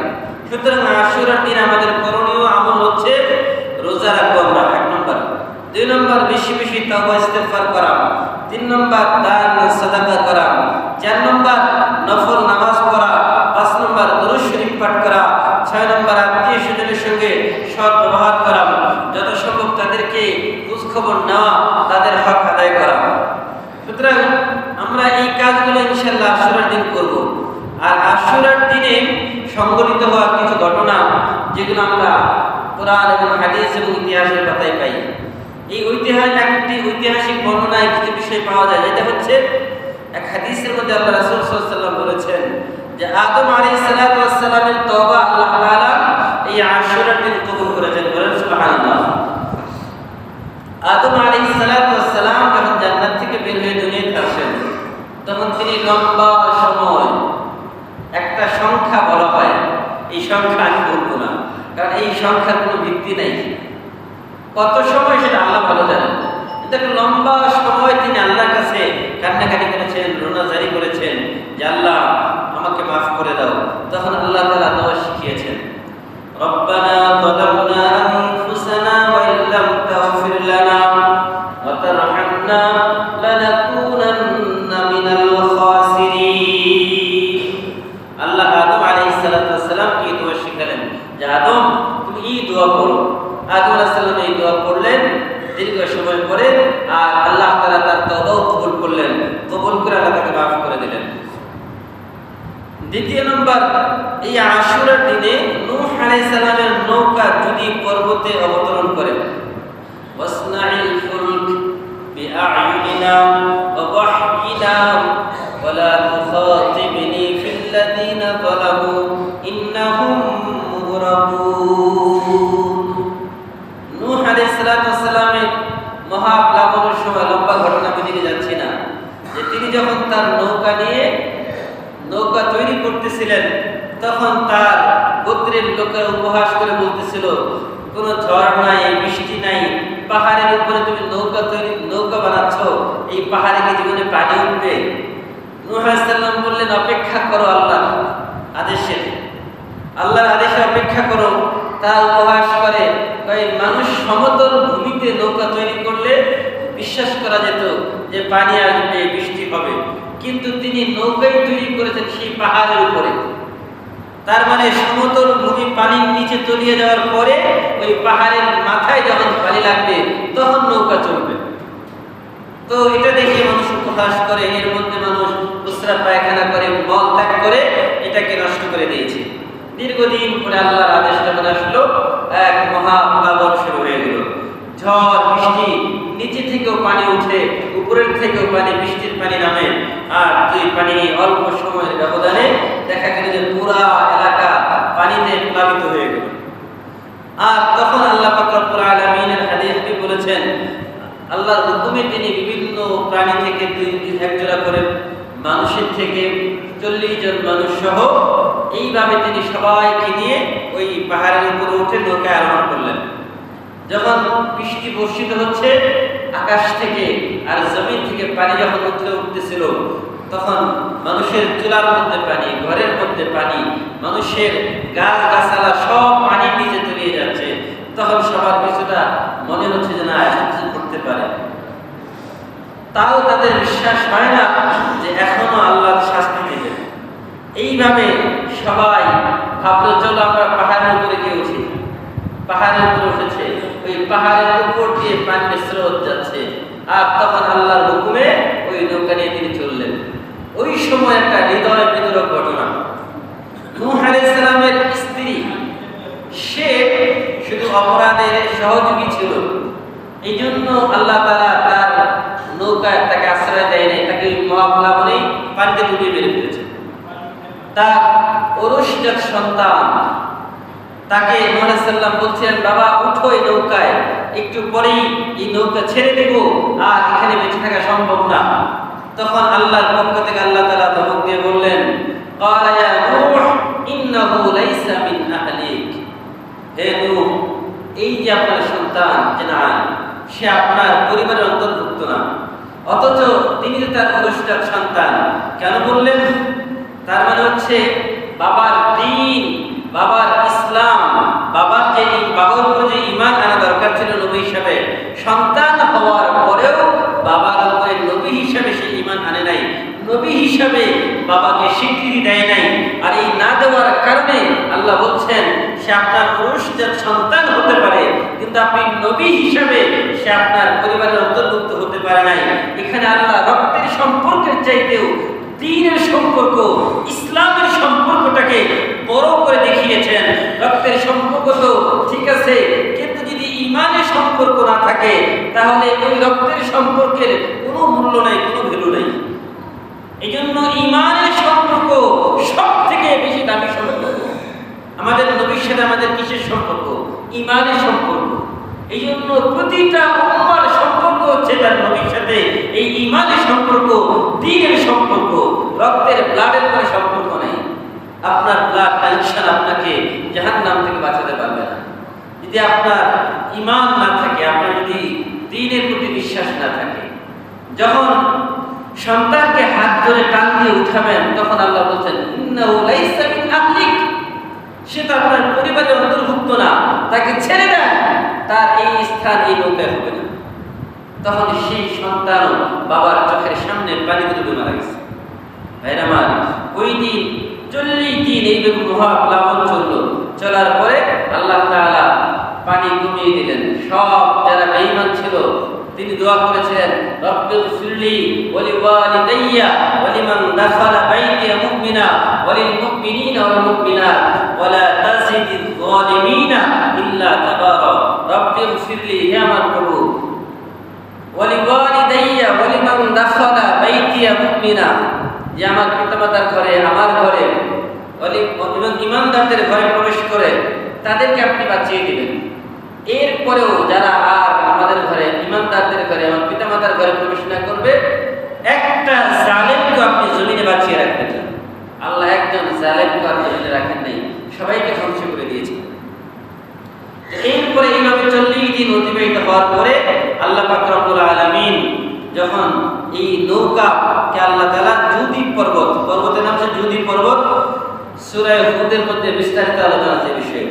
সুতরাং আশুরার দিন আমাদের করণীয় আমল হচ্ছে রোজা রাখবো আমরা, 1 নম্বর। 2 নম্বর বেশি বেশি তাওবা ইস্তেগফার করা। 3 নম্বর দান সাদাকা করা। 4 নম্বর নফল নামাজ পড়া। 5 নম্বর দুরূদ শরীফ পাঠ করা। 6 নম্বর আত্মীয় স্বজনের সঙ্গে সৎ ব্যবহার করা। যত সম্ভব তাদেরকে খোঁজ খবর নেওয়া, তাদের হক আদায় করা। সুতরাং আমরা এই কাজগুলো ইনশাআল্লাহ আশুরার দিন করব। আর আশুরার দিনে সংঘটিত হওয়া কিছু ঘটনা যেগুলো আমরা কোরআন এবং হাদিস এবং ইতিহাসের পাতায় পাই, এই একটি ঐতিহাসিক বর্ণনায় কিছু বিষয় পাওয়া যায়। যেটা হচ্ছে, এক হাদিসের মধ্যে আল্লাহ রাসূল সাল্লাল্লাহু আলাইহি ওয়াসাল্লাম বলেছেন যে আদম আলাইহিস সালাতু ওয়াস সালামের তওবা আল্লাহ তাআলা এই আশুরার দিন কবুল করেছেন। বলেন সুবহানাল্লাহ। আদম আলাইহিস সালাতু ওয়াস সালাম যখন জান্নাত থেকে বের হয়ে দুনিয়াতে আসেন, তখন তিনি লম্বা সময়, একটা সংখ্যা বলা হয়, এই সংখ্যা আমি বলবো না, কারণ এই সংখ্যার কোনো ভিত্তি নেই। কত সময় সেটা আল্লাহ ভালো জানেন। এটা লম্বা সময় তিনি আল্লাহর কাছে কান্নাকাটি করেছেন, রোনাজারি করেছেন যে আল্লাহ আমাকে মাফ করে দাও। তখন আল্লাহ তাআলা দোয়া শিখিয়েছেন, রব্বানা যালামনা আনফুসানা ওয়া ইল্লাম তাগফির লানা ওয়া তারহামনা লানাকুনান্না মিনাল খাসিরিন। আল্লাহ আদম আলাইহিস সালাতু ওয়াস সালামকে দোয়া শিখালেন যে আদম তুমি এই দোয়া করো। আদম আলাইহিস সালাম এই দোয়া করলেন দীর্ঘ সময় পরে, আর আল্লাহ তাআলা তার তওবাও কবুল করলেন। কবুল করে আল্লাহ তাকে মাফ করে দিলেন। দ্বিতীয় নম্বর, এই আশুরার দিনে নূহ আলাইহিস সালামের নৌকা যদি পর্বতে অবতরণ করে, ওয়াসনাইল ফুলক বিআয়ুনিনা ওয়া ওয়াহয়িনা ওয়া লা তুখাতিবনি ফিল্লাযিনা যালামু ইন্নাহুম মুগরাকুন। নূহ আলাইহিস সালামের মহাপ্লাবনের সময়, লম্বা ঘটনা দিকে যাচ্ছি না, যে তিনি যখন তার নৌকা তৈরি করতেছিলেন, তখন তার গোত্রের লোকেরা উপহাস করে বলতেছিল, কোনো ঝড় নাই, বৃষ্টি নাই, পাহাড়ের উপরে তুমি নৌকা বানাচ্ছ, এই পাহাড়ে কি জীবনে পানি উঠবে? নূহ আলাইহিস সালাম বললেন, অপেক্ষা করো আল্লাহর আদেশে অপেক্ষা করো। তা উপহাস করে মানুষ সমতল ভূমিতে নৌকা তৈরি করলে বিশ্বাস করা যেত যে পানি আসবে, বৃষ্টি হবে, কিন্তু তিনি নৌকাই তৈরি করেছেন সেই পাহাড়ের উপরে। তার মানে সমতল ভূমি পানির নিচে তলিয়ে যাওয়ার পরে ওই পাহাড়ের মাথায় যখন পানি লাগবে তখন নৌকা চলবে। তো এটা দেখে মানুষ উপহাস করে, এর মধ্যে মানুষ প্রস্রাব পায়খানা করে, মল ত্যাগ করে এটাকে নষ্ট করে দিয়েছে। দীর্ঘদিন পরে আল্লাহর আদেশ যখন আসলো, এক মহাপ্লাবন শুরু হয়ে গেল। ঝড় বৃষ্টি, নিচে থেকেও পানি উঠে, উপরের থেকেও পানি, বৃষ্টির পানি নামে, আর দুই পানি অল্প সময়ের ব্যবধানে দেখা গেল যে পুরা এলাকা পানিতে প্লাবিত হয়ে গেল। আর তখন আল্লাহ পাক রব্বুল আলামিনের হাদিসে বলেছেন, আল্লাহর হুকুমে তিনি বিভিন্ন প্রাণী থেকে এক জোড়া করে মানুষের থেকে 40 জন মানুষ সহ এইভাবে তিনি সবাইকে নিয়ে ওই পাহাড়ের উপরে উঠে নৌকায় আরোহণ করলেন। যখন বৃষ্টি বর্ষিত হচ্ছে আকাশ থেকে আর জমিন থেকে পানি যখন উঠতেছিল, তখন মানুষের চুলার মধ্যে পানি, ঘরের মধ্যে পানি, মানুষের গাছ গাছালা সব পানির নিচে তলিয়ে যাচ্ছে। তখন সবার কিছুটা মনে হচ্ছে যে না, কিছু করতে পারে। তাও তাদের বিশ্বাস হয় না যে এখনো আল্লাহ শাস্তি দেবেন। এইভাবে সবাই ভাবলো, চলো আমরা পাহাড়ের উপরে গিয়ে উঠি। পাহাড়ের উপরে উঠেছে, ওই পাহাড়ের উপর দিয়ে পানির স্রোত যাচ্ছে, আর তখন আল্লাহর হুকুমে ওই নৌকা নিয়ে তিনি চললেন। ওই সময় একটা হৃদয় বিদারক ঘটনা। নূহ আলাইহিস সালামের স্ত্রী, সে শুধু অপরাধের সহযোগী ছিল, এই জন্য আল্লাহ তাআলা তার নৌকায় তাকে আশ্রয় দেয় নাই, তাকে ওই মহাপ্লাবনেই পানিতে ডুবিয়ে মেরে ফেলেছে। তার ওরসজাত সন্তান, তাকে নূহ আলাইহিস সালাম বলছেন, বাবা উঠো এই নৌকায়, একটু পরেই এই নৌকা ছেড়ে দেব, আর এখানে বেঁচে থাকা সম্ভব না। তখন আল্লাহর পক্ষ থেকে আল্লাহ তাআলা ধমক দিয়ে বললেন, ক্বালা ইয়া নূহ ইন্নাহু লাইসা মিন আহলিক। হে নূহ, এই যে আপনার সন্তান কেনান, সে আপনার পরিবারের অন্তর্ভুক্ত না। অথচ তিনি তো তার ওরসজাত সন্তান। কেন বললেন? তার মানে হচ্ছে বাবার দ্বীন, বাবার ইসলাম, বাবার উপর যে ঈমান আনা দরকার ছিল নবী হিসাবে, সন্তান হওয়ার পরেও বাবার উপরে নবী হিসাবে সে ঈমান আনে নাই, নবী হিসাবে বাবাকে স্বীকৃতি দেয় নাই। আর এই না দেওয়ার কারণে আল্লাহ বলছেন সে আপনার পুরুষদের সন্তান হতে পারে, কিন্তু আপনি নবী হিসাবে সে আপনার পরিবারের অন্তর্ভুক্ত হতে পারে নাই। এখানে আল্লাহ রক্তের সম্পর্কের চাইতেও দ্বীনের সম্পর্ক, ইসলামের সম্পর্কটাকে বড় করে দেখিয়েছেন। রক্তের সম্পর্ক তো ঠিক আছে, কিন্তু যদি ঈমানের সম্পর্ক না থাকে তাহলে ওই রক্তের সম্পর্কের কোনো মূল্য নাই, কোনো ভ্যালু নাই। এই জন্য ঈমানের সম্পর্ক সব থেকে বেশি দামি সম্পর্ক। আমাদের নবীর সাথে আমাদের কিসের সম্পর্ক? ঈমানের সম্পর্ক। এই জন্য প্রতিটা উম্মার সম্পর্ক হচ্ছে তার নবীর সাথে এই ঈমানের সম্পর্ক, দ্বীনের সম্পর্ক। রক্তের ব্লাডের কোনো সম্পর্ক নেই। আপনার ব্লাড কানেকশন আপনাকে জাহান্নাম থেকে বাঁচাতে পারবে না। যদি আপনার ঈমান না থাকে, আপনার যদি দ্বীনের প্রতি বিশ্বাস না থাকে, যখন সন্তানকে হাত ধরে টান দিয়ে উঠাবেন তখন আল্লাহ বলছেন ইন্নাহু লাইসা মিন আহলিক, সে তো আপনার পরিবারের অন্তর্ভুক্ত না, তাকে ছেড়ে দেন, তার এই স্থান এই নৌকায় হবে না। তখন সেই সন্তান বাবার চোখের সামনে পানিতে ডুবে মারা গেছে। ভাইরা আমার, ওই দিন 40 দিন এইভাবে মহাপ্লাবন চললো। চলার পরে আল্লাহ তাআলা পানি কমিয়ে দিলেন। সব যারা বেঈমান ছিল তিনি দোয়া করেছিলেন, রব্বিগফিরলি ওয়া লিওয়ালিদাইয়া ওয়া লিমান দাখালা বাইতি মুমিনা ওয়া লিল মুমিনিনা ওয়াল মুমিনাত ওয়া লা তাজিদিয যালিমিনা ইল্লা তাবারা। রব্বিগফিরলি, হে আমার প্রভু, ওয়া লিওয়ালিদাইয়া ওয়া লিমান দাখালা বাইতি মুমিনা, যে আমার পিতামাতার ঘরে, আমার ঘরে এবং ঈমানদারদের ঘরে প্রবেশ করে তাদেরকে আপনি বাঁচিয়ে দিবেন। এরপরেও যারা আর আমাদের ঘরে, ঈমানদারদের ঘরে, আমার পিতামাতার ঘরে প্রবেশ না করবে, একটা জালেমকে আপনি জমিনে বাঁচিয়ে রাখবেন। আল্লাহ একজন জালেমকে আর জমিনে রাখেন নাই, সবাইকে ধ্বংস করে দিয়েছেন। এরপরে এইভাবে 40 দিন অতিবাহিত হওয়ার পরে আল্লাহ পাক রব্বুল আলামিন যখন এই নৌকাকে আল্লাহ তাআলা জুদি পর্বতের নাম হচ্ছে জুদি পর্বত, সূরা হুদের মধ্যে বিস্তারিত আলোচনা আছে বিষয়ে।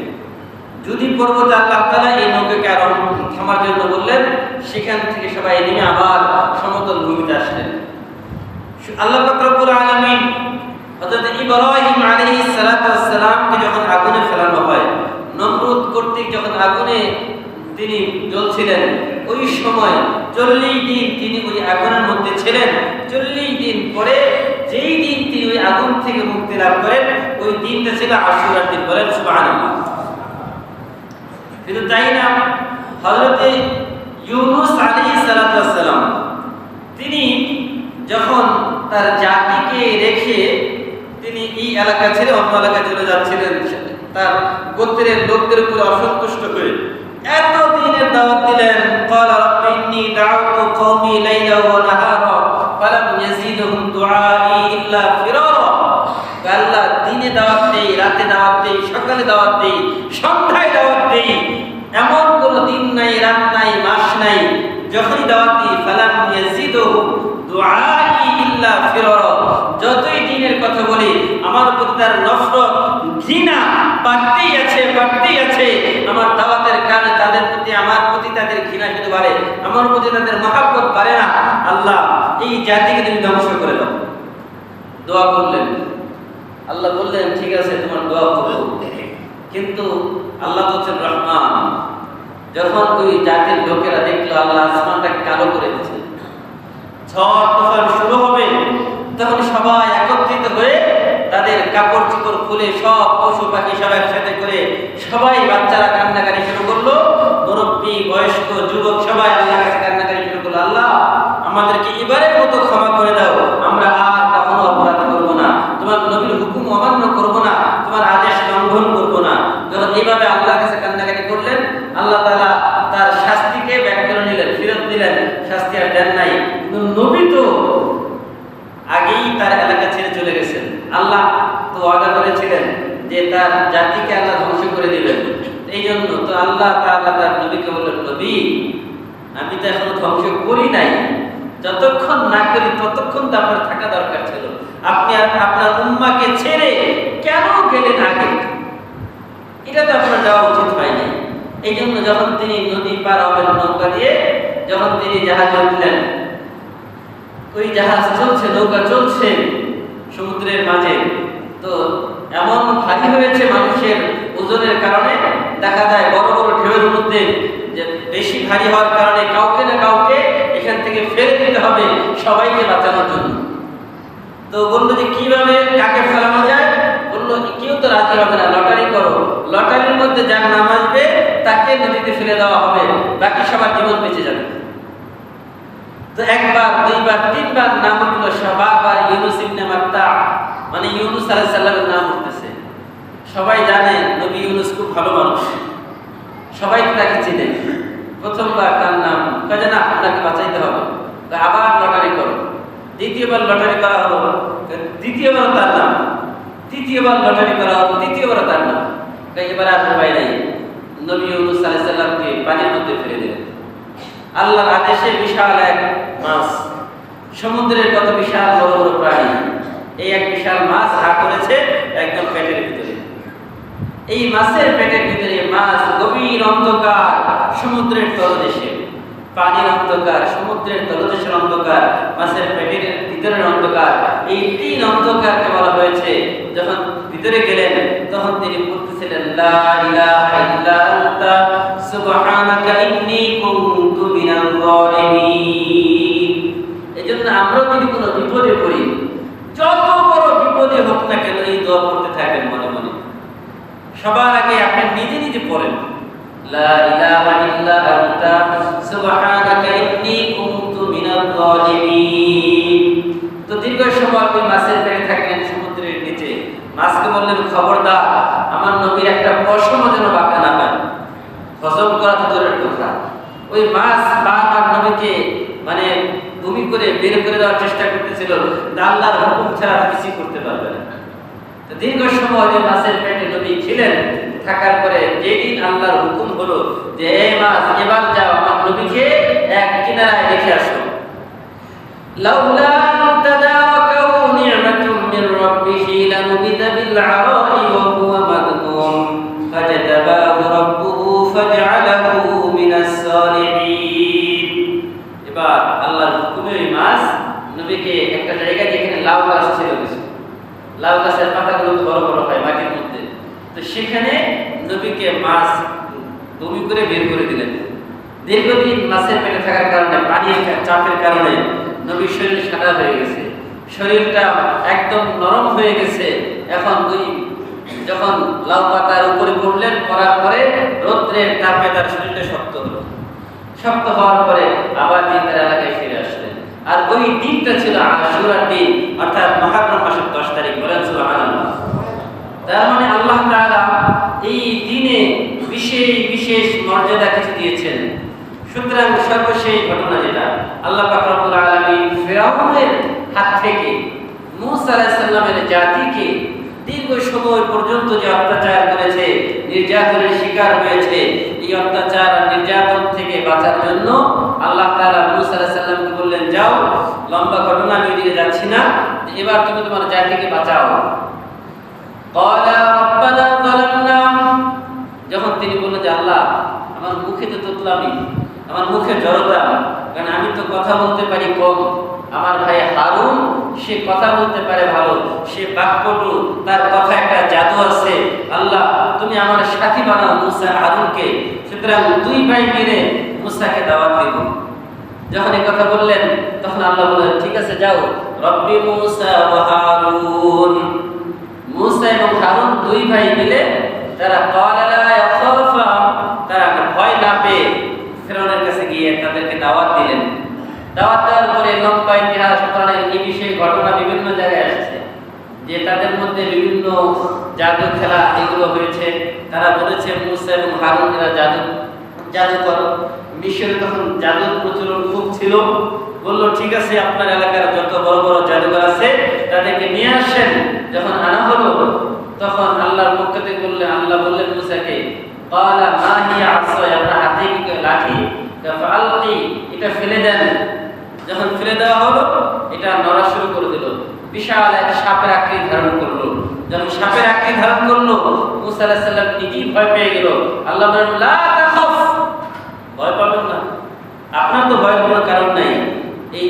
যদি পর্বতে আল্লাহ তাআলা এই নৌকাকে আরোহণ থামার জন্য বললেন, সেখান থেকে সবাই নেমে আবার সমতল ভূমিতে আসলেন। আল্লাহ পাক রব্বুল আলামিন হযরত ইব্রাহিম আলাইহিস সালাতু ওয়াস সালামকে যখন আগুনে ফেলানো হয়, নমরুদ কর্তৃক যখন আগুনে তিনি জ্বলছিলেন, ওই সময় 40 দিন তিনি ওই আগুনের মধ্যে ছিলেন। 40 দিন পরে যেই দিন তিনি ওই আগুন থেকে মুক্তি লাভ করেন, ওই দিনটা ছিল আশুরার দিন। বলেন সুবহানাল্লাহ। কিন্তু তাই না, হযরতে ইউনূস আলাইহিস সালাতু ওয়াস সালাম তিনি যখন তার জাতিকে রেখে তিনি এই এলাকা ছেড়ে অন্য এলাকায় চলে যাচ্ছিলেন, তার গোত্রের লোকদের উপরে অসন্তুষ্ট হয়ে এত দিনের দাওয়াত দিলেন। ক্বালা রাব্বি ইন্নী দা'আউতু কওমি লাইলা ওয়া নাহারা ফালাম ইয়াজিদহুম দুআই ইল্লা ফিরারা। আল্লাহ দিনে দাওয়াত দেই, রাতে দাওয়াত দেই, সকালে দাওয়াত দেই, সন্ধ্যায় দাওয়াত দেই, এমন কোনো দিন নাই, রাত নাই, মাস নাই যখনই দাওয়াত দিই ফালাম ইয়াজিদহুম দুআই ইল্লা ফিরারা। যতই দিনের কথা বলি আমার প্রতি তার নফরত, ঘৃণা বাড়তেই আছে, বাড়তেই আছে। আমার দাওয়াতের কারণে তাদের প্রতি, আমার প্রতি তাদের ঘৃণা শুধু বাড়ে, আমার প্রতি তাদের মহব্বত বাড়ে না। আল্লাহ এই জাতিকে তুমি ধ্বংস করে দাও। দোয়া করলেন, আল্লাহ বললেন ঠিক আছে তোমার দোয়া কবুল। কিন্তু আল্লাহ তো হচ্ছেন রহমান। যখন ওই জাতির লোকেরা দেখলো আল্লাহ আসমানটাকে কালো করে দিচ্ছে, ঝড় তুফান শুরু হবে, তখন সবাই একত্রিত হয়ে তাদের কাপড় চোপড় খুলে সব পশু পাখি সব একসাথে করে সবাই, বাচ্চারা কান্নাকারি শুরু করলো, মুরব্বী, বয়স্ক, যুবক সবাই আল্লাহর কাছে কান্নাকারি শুরু করলো, আল্লাহ আমাদেরকে এবারের মতো ক্ষমা করে দাও, আমরা আর কখনো অপরাধ করব না, তোমার নবীর হুকুম অমান্য করব না, তোমার আদেশ লঙ্ঘন করব না। যখন এইভাবে আল্লাহর কাছে কান্নাকারি করলেন, আল্লাহ তাআলা তার শাস্তিকে ব্যাক করে নিলেন, ফেরত দিলেন, শাস্তি আর দেন নাই। কিন্তু নবী তো আগেই তার এলাকা ছেড়ে চলে গেছেন। আল্লাহ তো ওয়াদা করেছিলেন যে তার জাতিকে আল্লাহ ধ্বংস করে দিবেন। এই জন্য তো আল্লাহ তাআলা তার নবীকে বললেন, নবী আমি তো এখনো ধ্বংস করি নাই, যতক্ষণ না করি ততক্ষণ তো আপনার থাকা দরকার ছিল। আপনি আপনার উম্মাকে ছেড়ে কেন গেলেন আগে? এটা তো আপনার যাওয়া উচিত হয়নি। এই জন্য যখন তিনি নদী পার হবেন নৌকা দিয়ে, যখন তিনি জাহাজে উঠলেন, ওই জাহাজ চলছে, নৌকা চলছে সমুদ্রের মাঝে, তো এমন ভারী হয়েছে মানুষের ওজনের কারণে দেখা যায় বড় বড় ঢেউয়ের মধ্যে যে বেশি ভারী হওয়ার কারণে কাউকে না কাউকে এখান থেকে ফেলে দিতে হবে সবাইকে বাঁচানোর জন্য। তো বললো যে কিভাবে কাকে ফেলানো যায়? বললো কেউ তো রাজি হবে না, লটারি করো, লটারির মধ্যে যার নাম আসবে তাকে নদীতে ফেলে দেওয়া হবে, বাকি সবার জীবন বেঁচে যাবে। তো একবার, দুইবার, তিনবার নাম উঠলো, সবার ইউনুস ইবনে মাত্তা, মানে ইউনুস আলাইহিস সালামের নাম উঠতেছে। সবাই জানে নবী ইউনুস খুব ভালো মানুষ, সবাই তাকে চিনে। প্রথমবার তার নাম কাজে না, আপনাকে বাঁচাইতে হবে, আবার লটারি করো। দ্বিতীয়বার লটারি করা হলো, দ্বিতীয়বার তার নাম, তৃতীয়বার লটারি করা হলো, তৃতীয়বার তার নাম। এবার আর উপায় নাই, নবী ইউনুস আলাইহিস সালামকে পানির মধ্যে ফেলে দিলেন। আল্লাহর আদেশে বিশাল এক মাছ, সমুদ্রের কত বিশাল বড় বড় প্রাণী, এই এক বিশাল মাছ হা করেছে একদম পেটের ভিতরে। এই মাছের পেটের ভিতরে মাছ, গভীর অন্ধকার সমুদ্রের তলদেশে, পানির অন্ধকার, সমুদ্রের তলদেশের অন্ধকার, মাছের পেটের ভিতরের অন্ধকার, এই তিন অন্ধকারকে বলা হয়েছে। যখন ভিতরে গেলেন তখন তিনি বলতেছিলেন লা ইলাহা ইল্লা আনতা সুবহানাকা ইন্নী কুনতু মিনাল যালিমিন। এজন্য আমরা যদি কোনো বিপদে পড়ি, যত বড় বিপদে হোক না কেন, এই দোয়া করতে থাকবেন মনে মনে। সবার আগে আপনি নিজে নিজে পড়েন লা ইলাহা ইল্লা আনতা সুবহানাকা ইন্নী কুনতু মিনাল যালিমিন। তো দীর্ঘ সময় ওই মাছের পেটে থাকলেন সমুদ্রের নিচে। মাছকে বললেন খবরদার আমার নবীর একটা পশমও যেন বাঁকা না পায়। হজম করা তো দূরের কথা, ওই মাছ বারবার নবীকে মানে বমি করে বের করে দেওয়ার চেষ্টা করতেছিল, আল্লাহর হুকুম ছাড়া কিছু করতে পারবে না। তো দীর্ঘ সময় ওই মাছের পেটে নবী ছিলেন, থাকার পরে যেদিন আল্লাহর হুকুম হলো যে এই মাছ এবার যাও আমার নবীকে এক কিনারায় রেখে আসো, লাউলা তাদারাকাহু নি'মাতুম মির রাব্বিহি লানুবিযা বিল আরাই ওয়া হুয়া মাদমুম ফাজতাবাহু রাব্বুহু ফাজআলাহু মিনাস সালিহিন। এবার আল্লাহর হুকুমে ওই মাছ নবীকে একটা জায়গায়, যেখানে লাউ গাছ ছিল, কিছু লাউ গাছের পাতাগুলো বড় বড় হয় মাটির মধ্যে, তো সেখানে নবীকে মাছ বমি করে বের করে দিলেন। দীর্ঘদিন মাছের পেটে থাকার কারণে, পানির চাপের কারণে নবীর শরীর সাদা হয়ে গেছে, শরীরটা একদম নরম হয়ে গেছে। এখন ওই যখন লাউ পাতার উপরে পড়লেন, পড়ার পরে রৌদ্রের তাপে তার শরীরটা শক্ত হলো। শক্ত হওয়ার পরে আবার তার এলাকায় ফিরে আসলেন। আর ওই দিনটা ছিল আশুরার দিন, অর্থাৎ মুহররম মাসের 10 তারিখ। বলেন সুবহানাল্লাহ। তার মানে আল্লাহ তাআলা এই দিনে বিশেষ বিশেষ মর্যাদা কিছু দিয়েছেন। সুতরাং সর্বশেষ ঘটনা যেটা, আল্লাহ পাক রব্বুল আলামিন ফিরআউনের হাত থেকে মূসা আলাইহিস সালামের জাতিকে দীর্ঘ সময় পর্যন্ত যে অত্যাচার করেছে, নির্যাতনের শিকার হয়েছে, এই অত্যাচার আর নির্যাতন থেকে বাঁচার জন্য আল্লাহ তাআলা মূসা আলাইহিস সালামকে বললেন, যাও, লম্বা ঘটনা, আমি ওইদিকে যাচ্ছি না, এবার তুমি তোমার জাতিকে বাঁচাও। ক্বালা রাব্বানা যালামনা, যখন তিনি বললেন যে আল্লাহ আমার মুখে তো তোতলামি, আমার মুখে জড়তা, কারণ আমি তো কথা বলতে পারি কম, আমার ভাই হারুন সে কথা বলতে পারে ভালো, সে বাক্যটু, তার কথা একটা জাদু আছে। আল্লাহ তুমি আমার সাথী বানাও মূসা হারুনকে, সুতরাং দুই ভাই মিলে মূসাকে দাওয়াত দেব। যখন এই কথা বললেন তখন আল্লাহ বললেন, ঠিক আছে যাও, রব্বি মূসা ওয়া হারুন। মূসা এবং হারুন দুই ভাই মিলে তারা ক্বালা লা ইয়াখাফা, তারা ভয় না পেয়ে ফিরআউনের কাছে গিয়ে তাদেরকে দাওয়াত দিলেন। দাওয়াত দেওয়ার পরে লম্বা ইতিহাস, কোরআনের এই বিষয়ে ঘটনা বিভিন্ন জায়গায় আসছে যে তাদের মধ্যে বিভিন্ন জাদু খেলা এগুলো হয়েছে। তারা বলেছে মূসা এবং হারুন এরা জাদুকর। মিশরে তখন জাদুর প্রচলন খুব ছিল। বললো ঠিক আছে, আপনার এলাকার যত বড় বড় জাদুকর আছে তাদেরকে নিয়ে আসেন। যখন আনা হলো তখন আল্লাহর পক্ষ থেকে আল্লাহ বললেন মূসাকে, ক্বালা মা হিয়া আসা, আপনার হাতে কি লাঠি? ফাআলকি, এটা ফেলে দেন। যখন ফেলে দেওয়া হলো এটা নড়া শুরু করে দিল, বিশাল এক সাপের আকৃতি ধারণ করলো। যখন সাপের আকৃতি ধারণ করলো মূসা আলাইহিস সালাম নিজেই ভয় পেয়ে গেল। আল্লাহ বললেন, লা তাখাফ, ভয় পাবেন না, আপনার তো ভয়ের কোনো কারণ নাই। এই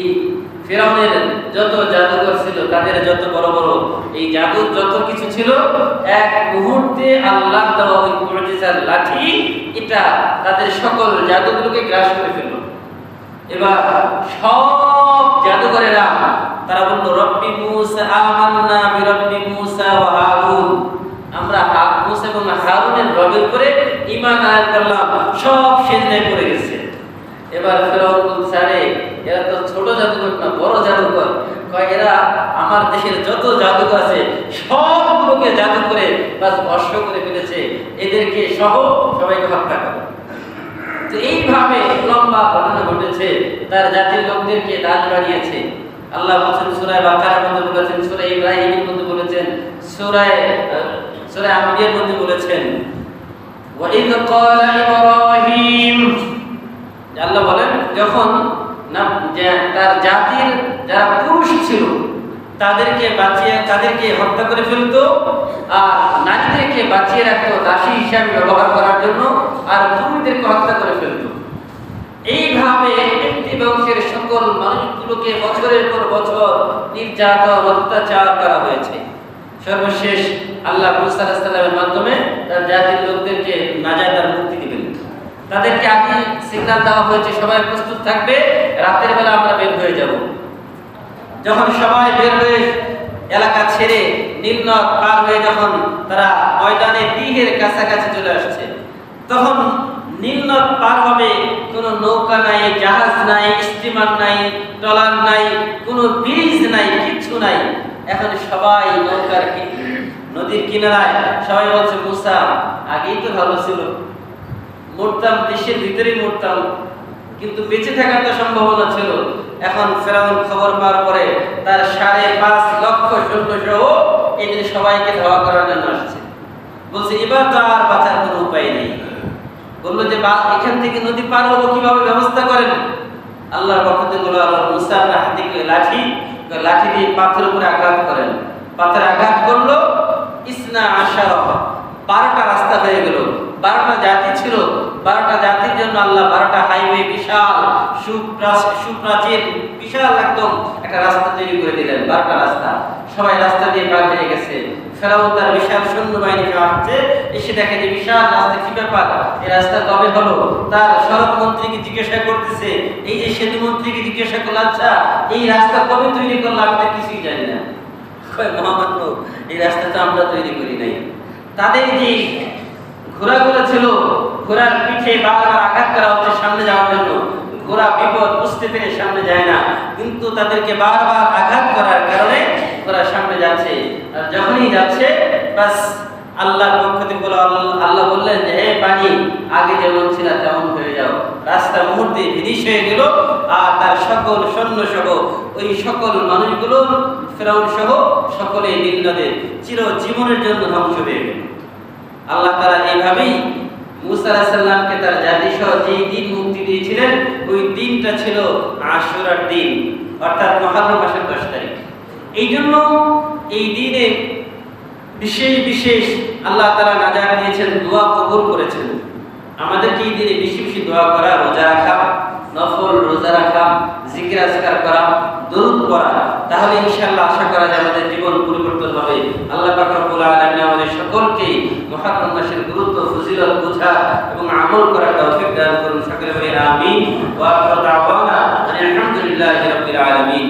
ফিরআউনের যত জাদুকর ছিল, তাদের যত বড় বড় এই জাদুর যত কিছু ছিল, এক মুহূর্তে আল্লাহ দেওয়া ওই মুজিজার লাঠি এটা তাদের সকল জাদুগুলোকে গ্রাস করে ফেলল। এবার সব জাদুকরেরা তারা বলল, রব্বি মূসা আমান্না বিরব্বি মূসা ওয়া হারুন, আমরা মূসা এবং হারুনের রবের উপরে ঈমান আনয়ন করলাম। সব সিজদায় পড়ে গেছে। এবার ফেরাউন বলছে, আরে এরা তো ছোট জাদুকর না, বড় জাদুকর। কয় এরা আমার দেশের যত জাদুকর আছে সবগুলোকে জাদু করে বাস ভস্ম করে ফেলেছে, এদেরকে সহ সবাইকে হত্যা করে। তো এইভাবে লম্বা ঘটনা ঘটেছে, তার জাতির লোকদেরকে দাস বানিয়েছে। আল্লাহ বলেছেন সূরা বাকারার মধ্যে বলেছেন, সূরা ইব্রাহিমের মধ্যে বলেছেন, সূরা আম্বিয়ার মধ্যে বলেছেন, ওয়া ইয ক্বালা ইব্রাহিম, আল্লাহ বলেন যখন তার জাতির যারা পুরুষ ছিল তাদেরকে হত্যা করে ফেলতো, আর নারীদেরকে বাঁচিয়ে রাখতো দাসী হিসাবে ব্যবহার করার জন্য, আর পুরুষদেরকে হত্যা করে ফেলতো। এইভাবে একটি বংশের সকল মানুষগুলোকে বছরের পর বছর নির্যাতন অত্যাচার করা হয়েছে। সর্বশেষ আল্লাহ মূসা আলাইহিস সালামের মাধ্যমে তার জাতির লোকদেরকে নাজাত আর মুক্তি দিবেন। তাদেরকে আগে সিগন্যাল দেওয়া হয়েছে, সবাই প্রস্তুত থাকবে, রাতের বেলা আমরা বের হয়ে যাব। যখন সবাই বের হয়ে এলাকা ছেড়ে নীল নদ পার হয়ে যখন তারা ময়দানে তীরের কাছাকাছি চলে আসছে, তখন নীল নদ পার হবে, কোনো নৌকা নাই, জাহাজ নাই, স্টিমার নাই, ট্রলার নাই, কোনো ব্রিজ নাই, কিচ্ছু নাই। এখন সবাই নৌকার নদীর কিনারায়, সবাই বলছে, মূসা আগেই তো ভালো ছিল, মরতাম দেশের ভিতরেই মরতাম, কিন্তু বেঁচে থাকার তো সম্ভাবনা ছিল। এখন ফেরাউন খবর পাওয়ার পরে তার 5.5 লক্ষ সৈন্য সহ এদের সবাইকে ধাওয়া করার জন্য আসছে। বলছে এবার তো আর বাঁচার কোনো উপায় নেই। বললো যে এখান থেকে নদী পার হবো কিভাবে, ব্যবস্থা করেন। আল্লাহর পক্ষ থেকে বলল, আল্লাহ মূসা আপনার হাতে লাঠি দিয়ে পাথরের উপরে আঘাত করেন। পাথরে আঘাত করলো, ইসনা আশারা 12টা রাস্তা হয়ে গেল। 12টা জাতি ছিল, 12টা জাতির জন্য আল্লাহ 12টা হাইওয়ে, বিশাল সুপ্রাচীর বিশাল একদম একটা রাস্তা তৈরি করে দিলেন। 12টা রাস্তা, সবাই রাস্তা দিয়ে পার হয়ে গেছে। ফেরাউন তার বিশাল সৈন্যবাহিনী আসছে, এসে দেখে যে বিশাল রাস্তা, কি ব্যাপার, এই রাস্তা কবে হলো? তার সড়ক মন্ত্রীকে জিজ্ঞাসা করতেছে, এই যে সেতু মন্ত্রীকে জিজ্ঞাসা করলো, আচ্ছা এই রাস্তা কবে তৈরি করলো? আমি তো কিছুই জানি না। মহামান্য, এই রাস্তা তো আমরা তৈরি করি নাই। তাদের যে ঘোড়াগুলো ছিল, ঘোড়ার পিঠে বারবার আঘাত করা হচ্ছে সামনে যাওয়ার জন্য। ঘোড়া বিপদ বুঝতে পেরে সামনে যায় না, কিন্তু তাদেরকে বারবার আঘাত করার কারণে ঘোড়া সামনে যাচ্ছে। আর যখনই যাচ্ছে, বাস আল্লাহর পক্ষ থেকে আল্লাহ বললেন যে, হে পানি, আগে যেমন ছিল তেমন হয়ে যাও। রাস্তা মুহূর্তে বিনিশ হয়ে গেল, আর তার সকল সৈন্য সহ ওই সকল মানুষগুলো, ফেরাউন সহ সকলে নীল নদে চিরজীবনের জন্য ধ্বংস হয়ে গেল। আল্লাহ তাআলা এইভাবেই মূসা আলাইহিস সালামকে তার জাতি সহ যে দিন মুক্তি দিয়েছিলেন, ওই দিনটা ছিল আশুরার দিন, অর্থাৎ মুহররম মাসের 10 তারিখ। এই জন্য এই দিনে বিশেষ বিশেষ আল্লাহ তাআলা নাজাত দিয়েছেন, দোয়া কবুল করেছেন। আমাদেরকে এই দিনে বেশি বেশি দোয়া করা, রোজা রাখা, নফল রোজা রাখা, জিকির আজকার করা, দরুদ পড়া, তাহলে ইনশাআল্লাহ আশা করা যায় আমাদের জীবন পরিবর্তন হবে। আল্লাহ পাক রব্বুল আলামিন আমাদের সকলকে মুহররম মাসের গুরুত্ব, ফজিলত বোঝা এবং আমল করার তৌফিক দান করুন। সকলে বলি আমিন। ওয়া আখিরু দাওয়ানা আলহামদুলিল্লাহি রাব্বিল আলামিন।